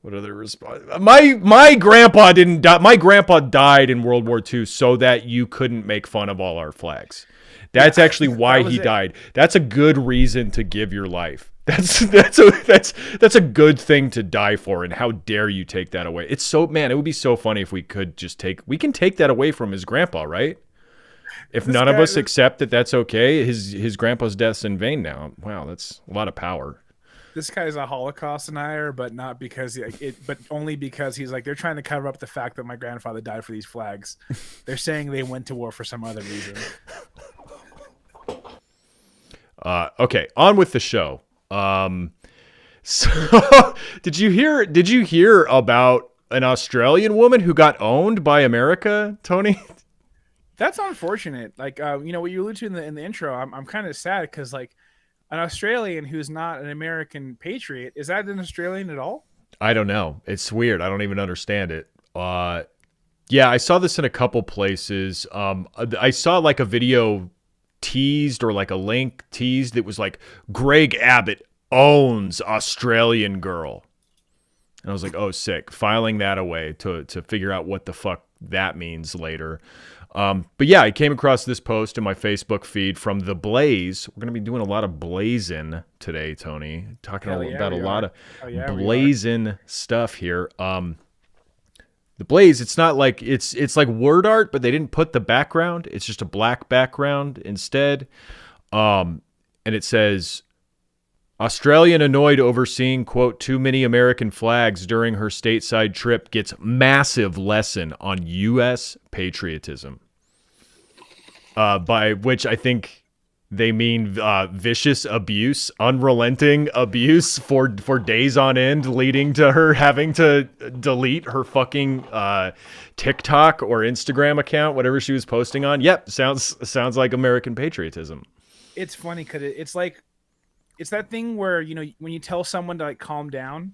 What other response? My grandpa didn't die. My grandpa died in World War II so that you couldn't make fun of all our flags. That's actually why he died. That's a good reason to give your life. That's a good thing to die for. And how dare you take that away? It's so, man, it would be so funny if we could just we can take that away from his grandpa, right? If none of us accept that that's okay, his grandpa's death's in vain now. Wow, that's a lot of power. This guy is a Holocaust denier, but not because but only because he's like, they're trying to cover up the fact that my grandfather died for these flags. They're saying they went to war for some other reason. Okay, on with the show. So did you hear about an Australian woman who got owned by America, Tony? That's unfortunate. Like, what you alluded to in the intro, I'm kind of sad because, like, an Australian who's not an American patriot, is that an Australian at all? I don't know. It's weird. I don't even understand it. Yeah, I saw this in a couple places. I saw like a video teased or like a link teased that was like Greg Abbott owns Australian girl. And I was like, oh, sick. Filing that away to figure out what the fuck that means later. But yeah, I came across this post in my Facebook feed from The Blaze. We're going to be doing a lot of blazing today, Tony. Talking about a lot of blazing stuff here. The Blaze, it's not like it's like word art, but they didn't put the background. It's just a black background instead. And it says, Australian annoyed over seeing, quote, too many American flags during her stateside trip gets massive lesson on U.S. patriotism. By which I think they mean vicious abuse, unrelenting abuse for days on end, leading to her having to delete her fucking TikTok or Instagram account, whatever she was posting on. Yep, sounds like American patriotism. It's funny because it's like, it's that thing where, when you tell someone to like calm down,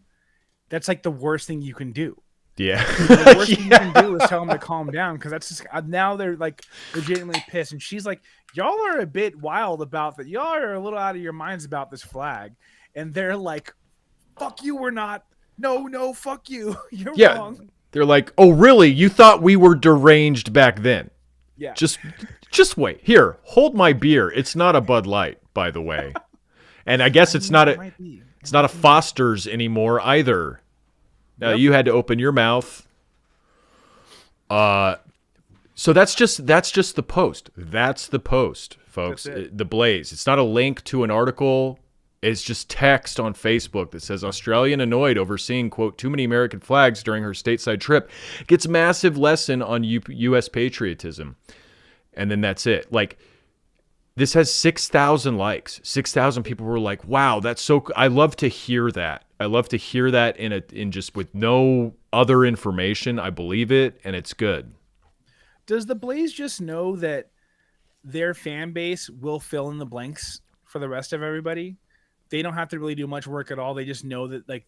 that's like the worst thing you can do. Yeah. The worst thing you can do is tell them to calm down, because that's just, now they're like legitimately pissed. And she's like, y'all are a bit wild about that. Y'all are a little out of your minds about this flag. And they're like, fuck you, we're not. No, fuck you. You're wrong. They're like, oh, really? You thought we were deranged back then? Yeah. Just wait. Here, hold my beer. It's not a Bud Light, by the way. And I guess it's not a Foster's anymore either. You had to open your mouth. So that's just the post. That's the post, folks. The Blaze. It's not a link to an article. It's just text on Facebook that says Australian annoyed over seeing, quote, too many American flags during her stateside trip gets massive lesson on U.S. patriotism. And then that's it. Like, this has 6,000 likes. 6,000 people were like, wow, that's so I love to hear that. I love to hear that in just with no other information. I believe it, and it's good. Does the Blaze just know that their fan base will fill in the blanks for the rest of everybody? They don't have to really do much work at all. They just know that, like,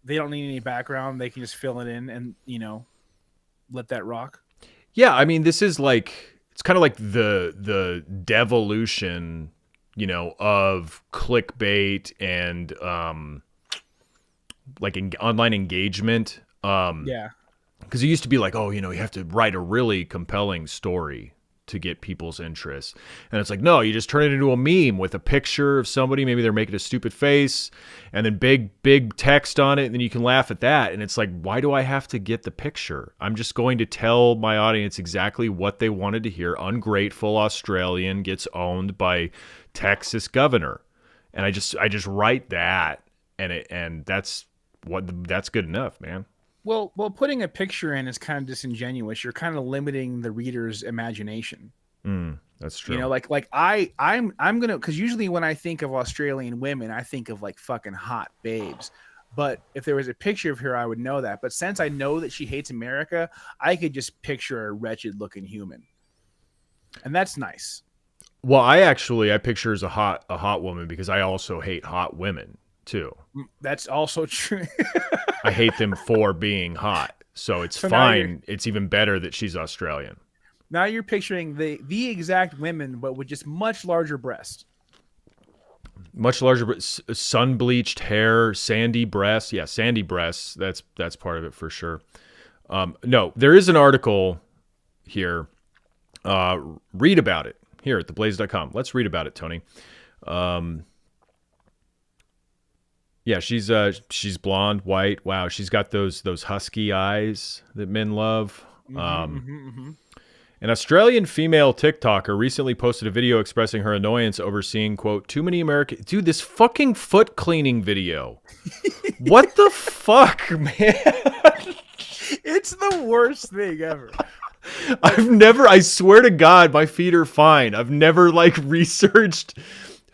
they don't need any background. They can just fill it in and, let that rock. Yeah, I mean, this is like, it's kind of like the devolution, of clickbait and like online engagement. Yeah. Because it used to be like, oh, you have to write a really compelling story to get people's interest. And it's like, no, you just turn it into a meme with a picture of somebody. Maybe they're making a stupid face and then big text on it. And then you can laugh at that. And it's like, why do I have to get the picture? I'm just going to tell my audience exactly what they wanted to hear. Ungrateful Australian gets owned by Texas governor. And I just write that. And that's good enough, man. Well, putting a picture in is kind of disingenuous. You're kind of limiting the reader's imagination. That's true. I'm gonna, because usually when I think of Australian women, I think of like fucking hot babes. But if there was a picture of her, I would know that. But since I know that she hates America, I could just picture a wretched looking human, and that's nice. Well, I picture her as a hot woman because I also hate hot women too. That's also true. I hate them for being hot. So it's fine. It's even better that she's Australian. Now you're picturing the exact women, but with just much larger breasts. Much larger, sun bleached hair, sandy breasts. Yeah, sandy breasts. That's part of it for sure. No, there is an article here. Read about it here at theblaze.com. Let's read about it, Tony. Yeah, she's blonde, white. Wow, she's got those husky eyes that men love. An Australian female TikToker recently posted a video expressing her annoyance over seeing, quote, too many American... Dude, this fucking foot cleaning video. What the fuck, man? It's the worst thing ever. I swear to God, my feet are fine. I've never, like, researched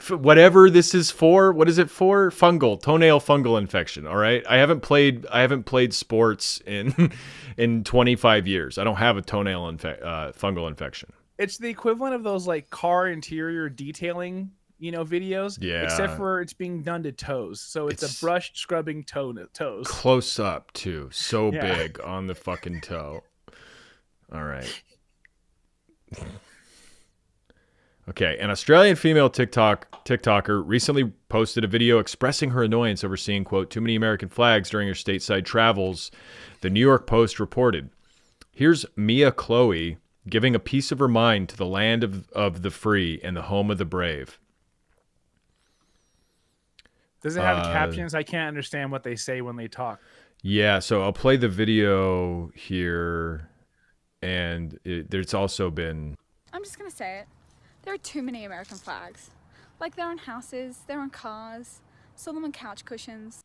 whatever this is for. What is it for? Toenail fungal infection, all right? I haven't played sports in 25 years. I don't have a toenail fungal infection. It's the equivalent of those like car interior detailing, videos. Yeah. Except for it's being done to toes. So it's a brushed scrubbing toes. Close up too. So big on the fucking toe. All right. Okay, an Australian female TikToker recently posted a video expressing her annoyance over seeing, quote, too many American flags during her stateside travels, the New York Post reported. Here's Mia Chloe giving a piece of her mind to the land of the free and the home of the brave. Does it have captions? I can't understand what they say when they talk. Yeah, so I'll play the video here, and there's also been... I'm just going to say it. There are too many American flags. Like, they're on houses, they're on cars, some of them on couch cushions.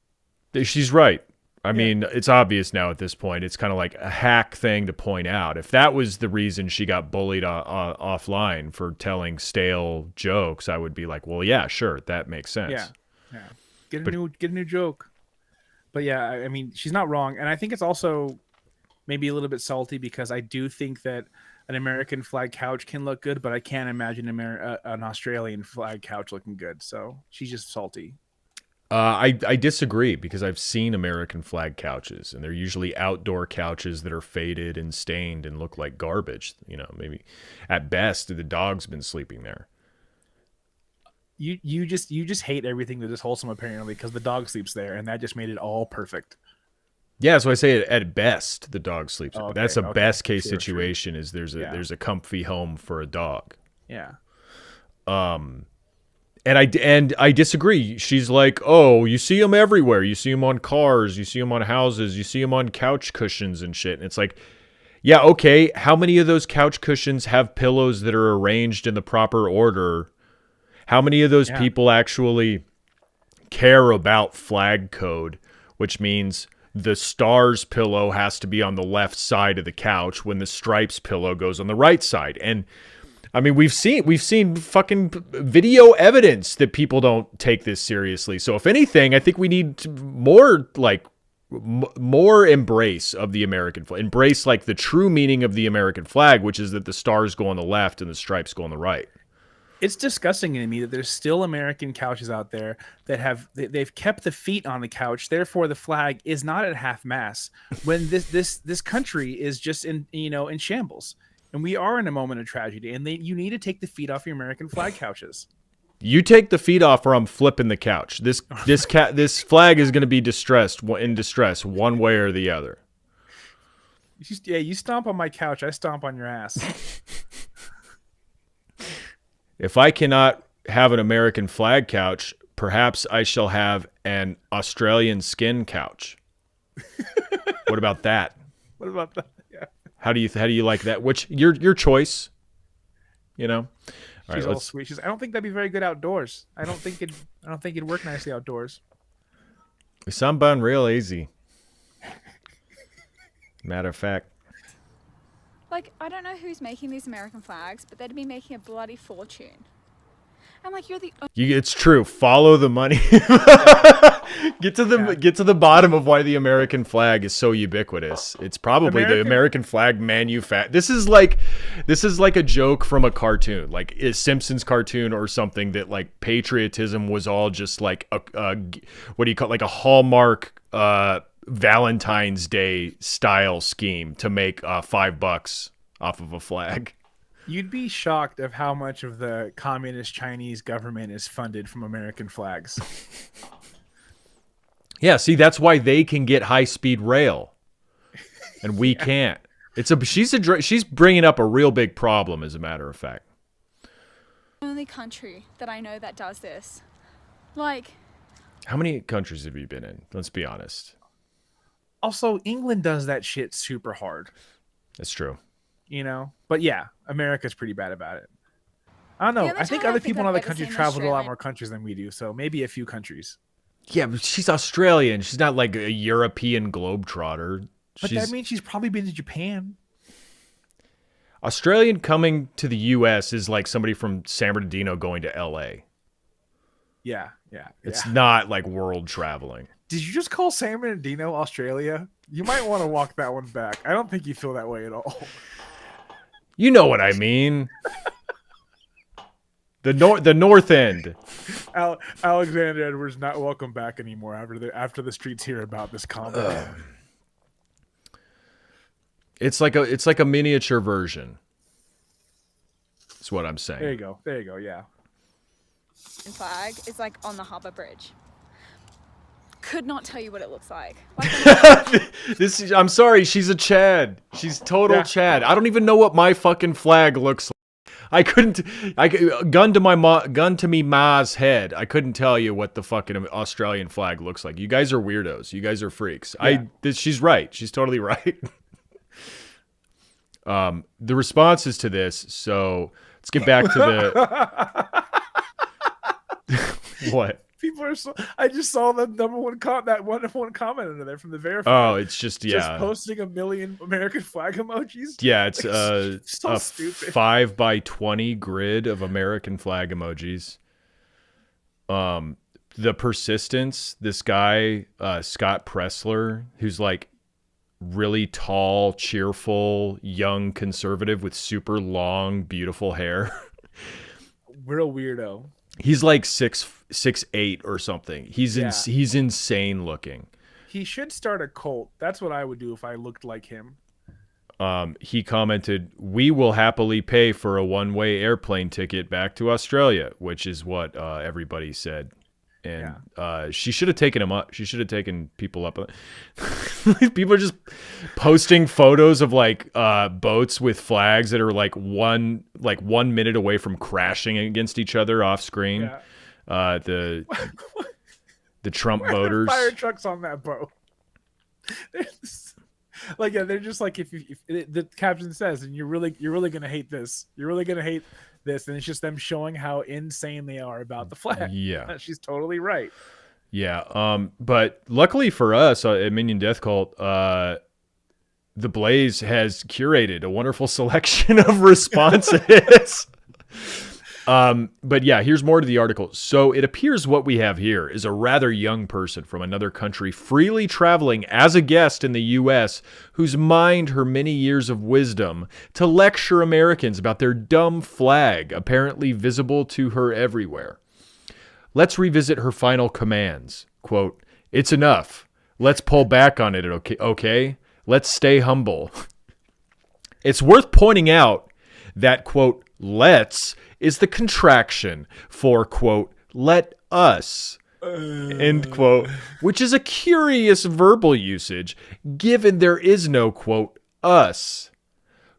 She's right. I mean, it's obvious now at this point. It's kind of like a hack thing to point out. If that was the reason she got bullied offline for telling stale jokes, I would be like, well, yeah, sure, that makes sense. Yeah. Get a new joke. But yeah, I mean, she's not wrong. And I think it's also maybe a little bit salty because I do think that an American flag couch can look good, but I can't imagine an Australian flag couch looking good. So she's just salty. I disagree because I've seen American flag couches, and they're usually outdoor couches that are faded and stained and look like garbage. Maybe at best the dog's been sleeping there. You just hate everything that is wholesome apparently because the dog sleeps there, and that just made it all perfect. Yeah, so I say at best the dog sleeps. Oh, okay, that's a best case situation. Sure. Is there's a comfy home for a dog. Yeah. And I disagree. She's like, oh, you see them everywhere. You see them on cars. You see them on houses. You see them on couch cushions and shit. And it's like, yeah, okay. How many of those couch cushions have pillows that are arranged in the proper order? How many of those people actually care about flag code, which means the stars pillow has to be on the left side of the couch when the stripes pillow goes on the right side? And I mean, we've seen fucking video evidence that people don't take this seriously. So if anything, I think we need more embrace of the American flag. Embrace like the true meaning of the American flag, which is that the stars go on the left and the stripes go on the right. It's disgusting to me that there's still American couches out there that they've kept the feet on the couch. Therefore, the flag is not at half mast when this country is just in shambles. And we are in a moment of tragedy, and you need to take the feet off your American flag couches. You take the feet off, or I'm flipping the couch. This flag is going to be in distress, one way or the other. You stomp on my couch, I stomp on your ass. If I cannot have an American flag couch, perhaps I shall have an Australian skin couch. What about that? What about that? Yeah. How do you like that? Which your choice, All She's all sweet. I don't think that'd be very good outdoors. I don't think it'd work nicely outdoors. Sunburn real easy. Matter of fact. Like, I don't know who's making these American flags, but they'd be making a bloody fortune. I'm like, you're the only... It's true. Follow the money. Get to the bottom of why the American flag is so ubiquitous. It's probably the American flag This is like a joke from a cartoon, like a Simpsons cartoon or something, that like patriotism was all just like a what do you call it? Like a Hallmark Valentine's Day style scheme to make $5 off of a flag. You'd be shocked of how much of the communist Chinese government is funded from American flags. Yeah, see, that's why they can get high-speed rail, and we can't. She's bringing up a real big problem, as a matter of fact. The only country that I know that does this. Like, How many countries have you been in? Let's be honest. Also, England does that shit super hard, That's true. you know? But yeah, America's pretty bad about it. I don't know. The only I think time I other think people in I've other ever countries seen travel to a lot Australian- more countries than we do, so maybe a few countries. Yeah, but she's Australian. She's not like a European globetrotter. But She's that means she's probably been to Japan. Australian coming to the U.S. is like somebody from San Bernardino going to L.A. Yeah. It's not like world traveling. Did you just call San Bernardino Australia? You might want to walk that one back. I don't think you feel that way at all. You know what I mean. The north end. Alexander Edwards not welcome back anymore after the streets hear about this comment. It's like a miniature version. That's what I'm saying. There you go. Yeah. flag is like on the Harbour Bridge. Could not tell you what it looks like. I'm sorry, she's a Chad. She's total Chad. I don't even know what my fucking flag looks like. Gun to me ma's head. I couldn't tell you what the fucking Australian flag looks like. You guys are weirdos. You guys are freaks. Yeah. She's right. She's totally right. The responses to this. So let's get back to the what. People are so. I just saw the number one comment under there from the verified. Oh, it's just posting 1 million American flag emojis. Yeah, it's so a stupid. 5x20 grid of American flag emojis. The persistence. This guy Scott Pressler, who's like really tall, cheerful, young conservative with super long, beautiful hair. Real weirdo. He's like 6'8" or something. He's insane looking. He should start a cult. That's what I would do if I looked like him. He commented, "We will happily pay for a one-way airplane ticket back to Australia," which is what everybody said. And she should have taken him up. She should have taken people up. People are just posting photos of like boats with flags that are like 1 minute away from crashing against each other off screen. Yeah. The Trump Where are the voters. fire trucks on that boat. They're just like if the caption says, and you're really gonna hate this. You're really gonna hate this, and it's just them showing how insane they are about the flag. Yeah, she's totally right. Yeah. But luckily for us at Minion Death Cult, The Blaze has curated a wonderful selection of responses. But yeah, here's more to the article. So it appears what we have here is a rather young person from another country freely traveling as a guest in the U.S. who's mined her many years of wisdom to lecture Americans about their dumb flag, apparently visible to her everywhere. Let's revisit her final commands. Quote, "It's enough. Let's pull back on it, okay? Let's stay humble." It's worth pointing out that, quote, "let's" is the contraction for, quote, "let us," end quote, which is a curious verbal usage given there is no, quote, "us."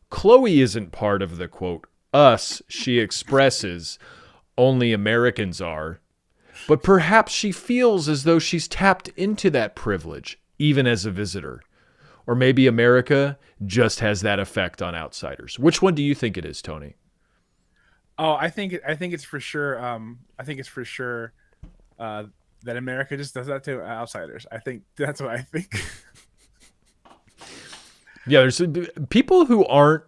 Chloe isn't part of the, quote, "us" she expresses. Only Americans are. But perhaps she feels as though she's tapped into that privilege, even as a visitor. Or maybe America just has that effect on outsiders. Which one do you think it is, Tony? Oh, I think it's for sure. I think it's for sure that America just does that to outsiders. I think that's what I think. Yeah, there's people who aren't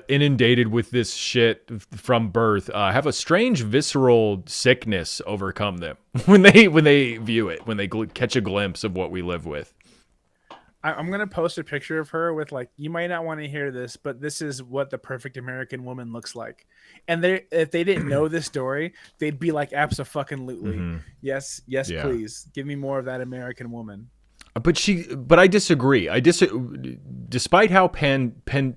inundated with this shit from birth have a strange visceral sickness overcome them when they view it, when they catch a glimpse of what we live with. I'm gonna post a picture of her with like, you might not want to hear this, but this is what the perfect American woman looks like. And if they didn't know this story, they'd be like, abso-fucking-lutely. Mm-hmm. Yes, Yeah. please give me more of that American woman. But I disagree. Despite how pedantic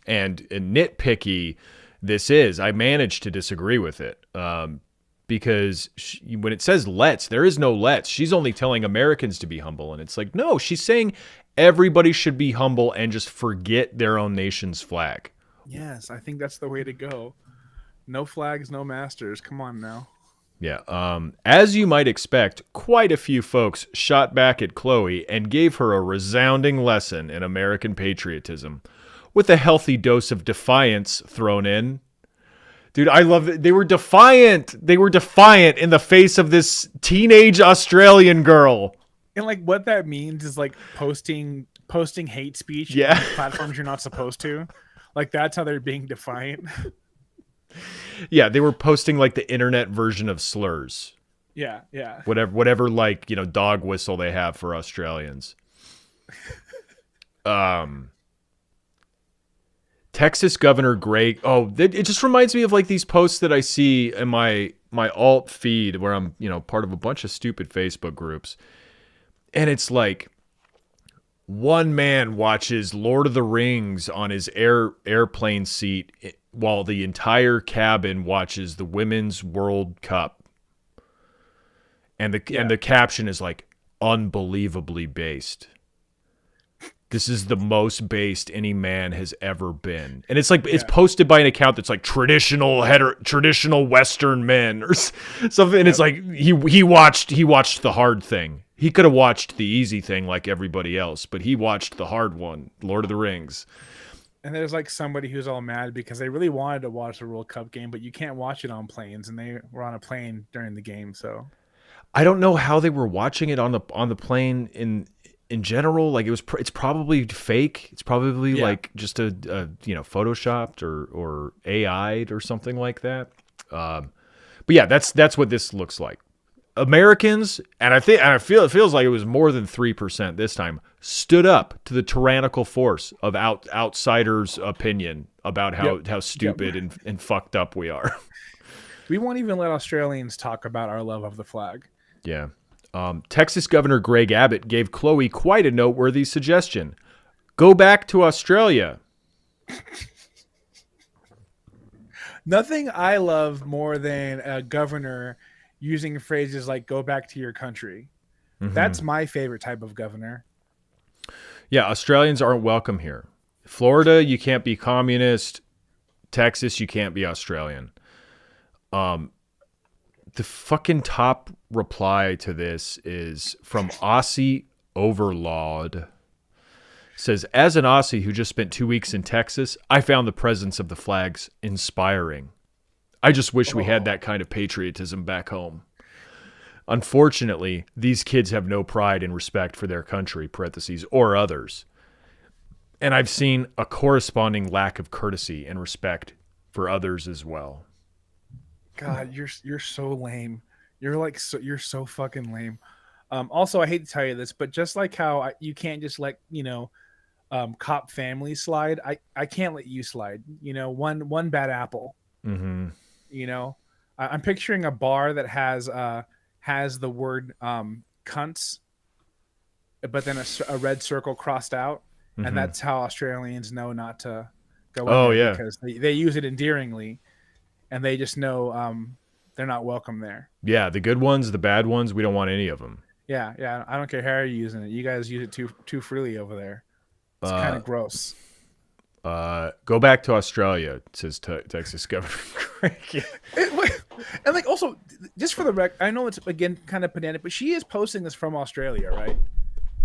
and nitpicky this is, I managed to disagree with it. Because when it says let's, there is no let's. She's only telling Americans to be humble. And it's like, no, she's saying everybody should be humble and just forget their own nation's flag. Yes, I think that's the way to go. No flags, no masters. Come on now. Yeah. As you might expect, quite a few folks shot back at Chloe and gave her a resounding lesson in American patriotism, with a healthy dose of defiance thrown in. Dude, I love it. They were defiant. They were defiant in the face of this teenage Australian girl. And like what that means is like posting hate speech Yeah. on platforms you're not supposed to. Like that's how they're being defiant. Yeah, they were posting like the internet version of slurs. Yeah, yeah. Whatever like, dog whistle they have for Australians. Texas Governor Greg. Oh, it just reminds me of like these posts that I see in my alt feed where I'm, part of a bunch of stupid Facebook groups. And it's like one man watches Lord of the Rings on his airplane seat while the entire cabin watches the Women's World Cup. And the caption is like unbelievably based. This is the most based any man has ever been. And it's like, it's posted by an account that's like traditional Western men or something. And it's like, he watched the hard thing. He could have watched the easy thing like everybody else, but he watched the hard one, Lord of the Rings. And there's like somebody who's all mad because they really wanted to watch the World Cup game, but you can't watch it on planes, and they were on a plane during the game. So I don't know how they were watching it on the plane in general. Like it's probably fake. It's probably like just a photoshopped or AI'd or something like that. But yeah, that's what this looks like. Americans, and I feel it feels like it was more than 3% this time, stood up to the tyrannical force of outsiders' opinion about how stupid and fucked up we are. We won't even let Australians talk about our love of the flag. Yeah. Texas Governor Greg Abbott gave Chloe quite a noteworthy suggestion. Go back to Australia. Nothing I love more than a governor using phrases like "go back to your country." Mm-hmm. That's my favorite type of governor. Yeah, Australians aren't welcome here. Florida, you can't be communist. Texas, you can't be Australian. The fucking top reply to this is from Aussie Overlord. Says, as an Aussie who just spent 2 weeks in Texas, I found the presence of the flags inspiring. I just wish we had that kind of patriotism back home. Unfortunately, these kids have no pride and respect for their country, parentheses, or others. And I've seen a corresponding lack of courtesy and respect for others as well. God, you're so lame. You're so fucking lame. Also, I hate to tell you this, but just like how you can't just let cop families slide, I can't let you slide. One bad apple. Mm-hmm. I'm picturing a bar that has the word cunts, but then a red circle crossed out, mm-hmm. and that's how Australians know not to go. Oh yeah, because they use it endearingly, and they just know they're not welcome there. Yeah, the good ones, the bad ones, we don't want any of them. Yeah. I don't care how you're using it. You guys use it too freely over there. It's kind of gross. Go back to Australia, says Texas Governor Greg. And like also, just for the record, I know it's again kind of pedantic, but she is posting this from Australia, right?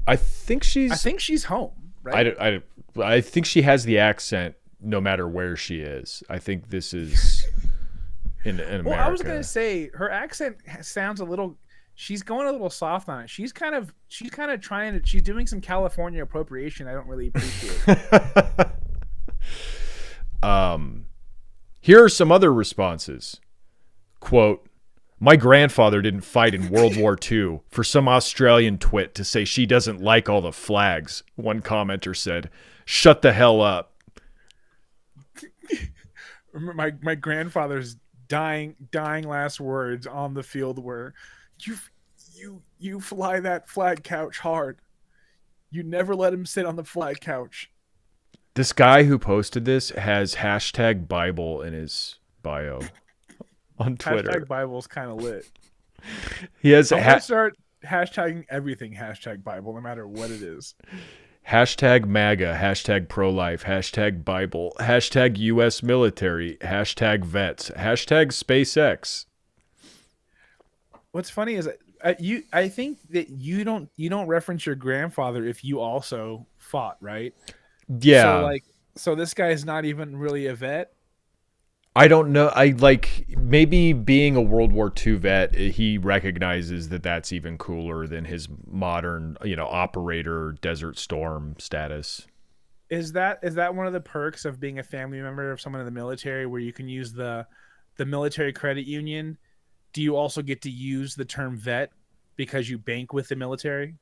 I think she's home, right? I think she has the accent no matter where she is. I think this is in America. Well, I was gonna say her accent sounds a little. She's going a little soft on it. She's kind of trying to. She's doing some California appropriation. I don't really appreciate. Here are some other responses. Quote, my grandfather didn't fight in World War II for some Australian twit to say she doesn't like all the flags. One commenter said, shut the hell up. Remember my grandfather's dying last words on the field were, you fly that flag couch hard. You never let him sit on the flag couch. This guy who posted this has hashtag Bible in his bio on Twitter. Hashtag Bible's kind of lit. He has I'm gonna start hashtagging everything hashtag Bible, no matter what it is. hashtag MAGA, hashtag pro-life, hashtag Bible, hashtag U.S. military, hashtag vets, hashtag SpaceX. What's funny is I think that you don't reference your grandfather if you also fought, right? Yeah. So this guy is not even really a vet. I don't know. I like maybe being a World War II vet, he recognizes that that's even cooler than his modern, operator Desert Storm status. Is that one of the perks of being a family member of someone in the military, where you can use the military credit union? Do you also get to use the term vet because you bank with the military?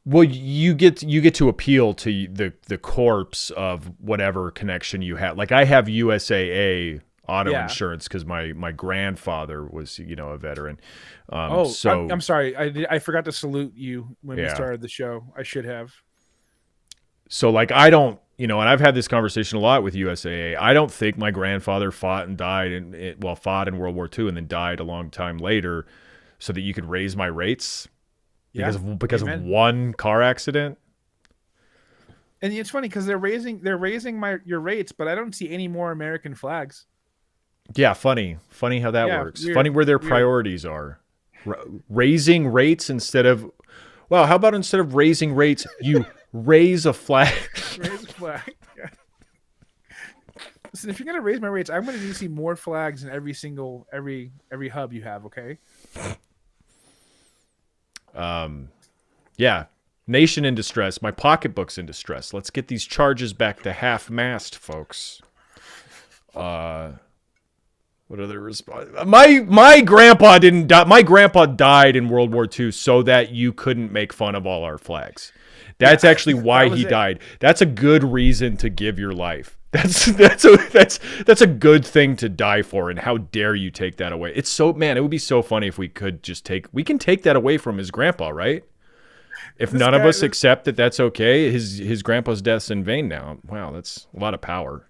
Well, you get to appeal to the corpse of whatever connection you have. Like I have USAA auto insurance because my grandfather was a veteran. So I'm sorry, I forgot to salute you when we started the show. I should have. So like I don't, and I've had this conversation a lot with USAA. I don't think my grandfather fought and died fought in World War II and then died a long time later, so that you could raise my rates because of one car accident. And it's funny because they're raising your rates, but I don't see any more American flags. Yeah, funny how that works. Weird, funny where their priorities are. Raising rates instead of, well, how about instead of raising rates, you raise a flag? Raise a flag. Yeah. Listen, if you're gonna raise my rates, I'm gonna need to see more flags in every hub you have. Okay. Yeah. Nation in distress. My pocketbook's in distress. Let's get these charges back to half-mast, folks. What other response? My grandpa didn't die. My grandpa died in World War II so that you couldn't make fun of all our flags. That's actually why he died. That's a good reason to give your life. That's a good thing to die for. And how dare you take that away? It would be so funny if we could just we can take that away from his grandpa, right? If none of us accept that that's okay, his grandpa's death's in vain now. Wow, that's a lot of power.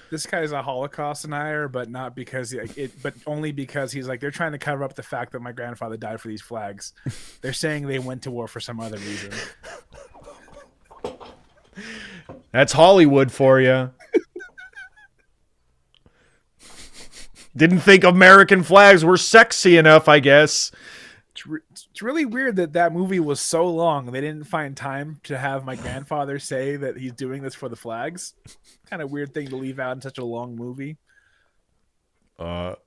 This guy's a Holocaust denier, but not because but only because he's like, they're trying to cover up the fact that my grandfather died for these flags. They're saying they went to war for some other reason. That's Hollywood for you. Didn't think American flags were sexy enough, I guess. It's really weird that movie was so long. They didn't find time to have my grandfather say that he's doing this for the flags. Kind of weird thing to leave out in such a long movie. Quote,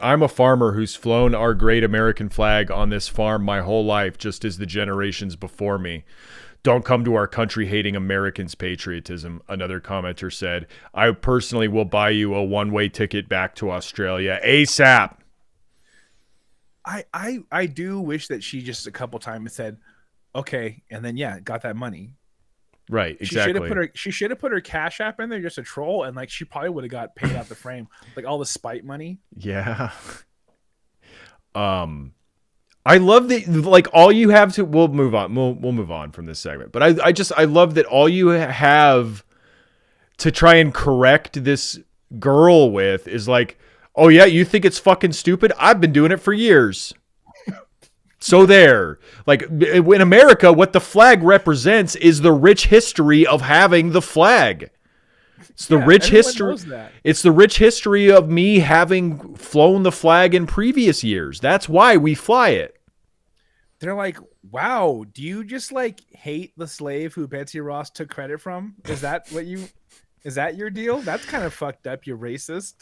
I'm a farmer who's flown our great American flag on this farm my whole life, just as the generations before me. Don't come to our country hating Americans' patriotism, another commenter said. I personally will buy you a one-way ticket back to Australia ASAP. I do wish that she just a couple times said, okay, and then got that money. Right, exactly. She should have put her Cash App in there just a troll, and like she probably would have got paid out the frame, like all the spite money. Yeah. I love that, like, all you have to, we'll move on. We'll move on from this segment. But I love that all you have to try and correct this girl with is like, oh yeah, you think it's fucking stupid? I've been doing it for years. So there. Like, in America, what the flag represents is the rich history of having the flag. It's the rich history. It's the rich history of me having flown the flag in previous years. That's why we fly it. They're like, wow, do you just like hate the slave who Betsy Ross took credit from? Is that your deal? That's kind of fucked up, you racist.